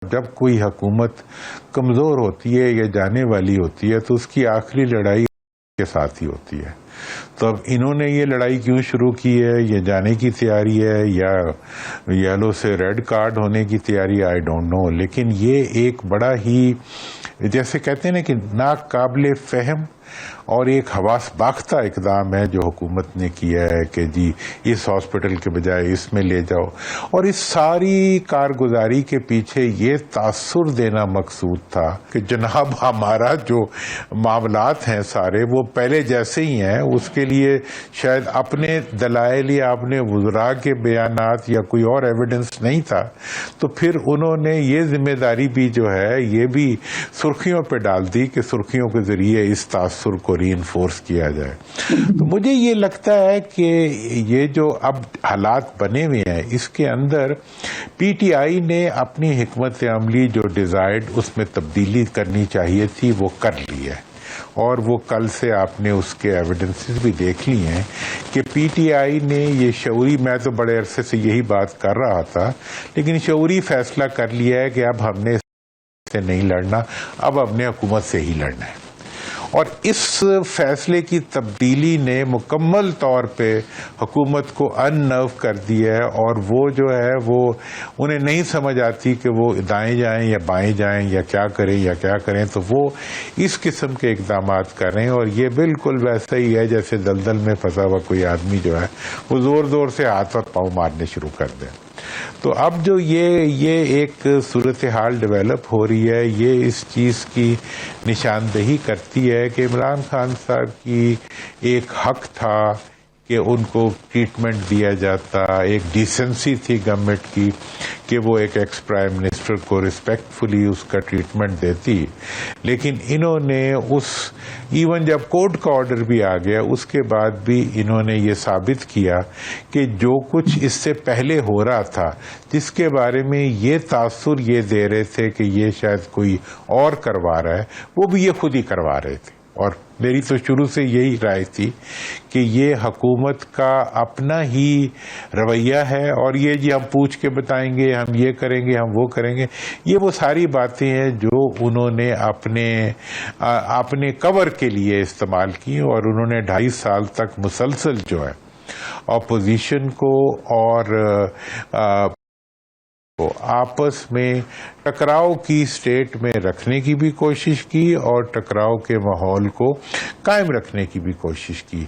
جب کوئی حکومت کمزور ہوتی ہے یا جانے والی ہوتی ہے تو اس کی آخری لڑائی کے ساتھ ہی ہوتی ہے. تو اب انہوں نے یہ لڑائی کیوں شروع کی ہے؟ یہ جانے کی تیاری ہے یا یلو سے ریڈ کارڈ ہونے کی تیاری؟ I don't know. لیکن یہ ایک بڑا ہی جیسے کہتے ہیں نا کہ ناقابل فہم اور ایک حواس باختہ اقدام ہے جو حکومت نے کیا ہے کہ جی اس ہاسپٹل کے بجائے اس میں لے جاؤ. اور اس ساری کارگزاری کے پیچھے یہ تاثر دینا مقصود تھا کہ جناب ہمارا جو معاملات ہیں سارے وہ پہلے جیسے ہی ہیں. اس کے لیے شاید اپنے دلائل یا اپنے وزراء کے بیانات یا کوئی اور ایویڈنس نہیں تھا. تو پھر انہوں نے یہ ذمہ داری بھی جو ہے یہ بھی سرخیوں پہ ڈال دی کہ سرخیوں کے ذریعے اس تاثر کو ری انفورس کیا جائے. تو مجھے یہ لگتا ہے کہ یہ جو اب حالات بنے ہوئے ہیں اس کے اندر پی ٹی آئی نے اپنی حکمت عملی جو ڈیزائرڈ اس میں تبدیلی کرنی چاہیے تھی وہ کر لی ہے. اور وہ کل سے آپ نے اس کے ایویڈنسز بھی دیکھ لی ہیں کہ پی ٹی آئی نے یہ شعوری، میں تو بڑے عرصے سے یہی بات کر رہا تھا، لیکن شعوری فیصلہ کر لیا ہے کہ اب ہم نے سے نہیں لڑنا، اب ہم نے حکومت سے ہی لڑنا ہے. اور اس فیصلے کی تبدیلی نے مکمل طور پہ حکومت کو ان نرو کر دیا ہے. اور وہ جو ہے وہ انہیں نہیں سمجھ آتی کہ وہ دائیں جائیں یا بائیں جائیں یا کیا کریں. تو وہ اس قسم کے اقدامات کر رہے ہیں. اور یہ بالکل ویسا ہی ہے جیسے دلدل میں پھنسا ہوا کوئی آدمی جو ہے وہ زور زور سے ہاتھ اور پاؤں مارنے شروع کر دے. تو اب جو یہ ایک صورتحال ڈیولپ ہو رہی ہے یہ اس چیز کی نشاندہی کرتی ہے کہ عمران خان صاحب کی ایک حق تھا کہ ان کو ٹریٹمنٹ دیا جاتا، ایک ڈیسنسی تھی گورنمنٹ کی کہ وہ ایک ایکس پرائم منسٹر کو ریسپیکٹفلی اس کا ٹریٹمنٹ دیتی. لیکن انہوں نے ایون جب کورٹ کا آرڈر بھی آ گیا اس کے بعد بھی انہوں نے یہ ثابت کیا کہ جو کچھ اس سے پہلے ہو رہا تھا جس کے بارے میں یہ تاثر یہ دے رہے تھے کہ یہ شاید کوئی اور کروا رہا ہے وہ بھی یہ خود ہی کروا رہے تھے. اور میری تو شروع سے یہی رائے تھی کہ یہ حکومت کا اپنا ہی رویہ ہے. اور یہ جی ہم پوچھ کے بتائیں گے، ہم یہ کریں گے، ہم وہ کریں گے، یہ وہ ساری باتیں ہیں جو انہوں نے اپنے کور کے لیے استعمال کی. اور انہوں نے 2.5 سال تک مسلسل جو ہے اپوزیشن کو اور آپس میں ٹکراؤ کی سٹیٹ میں رکھنے کی بھی کوشش کی اور ٹکراؤ کے ماحول کو قائم رکھنے کی بھی کوشش کی.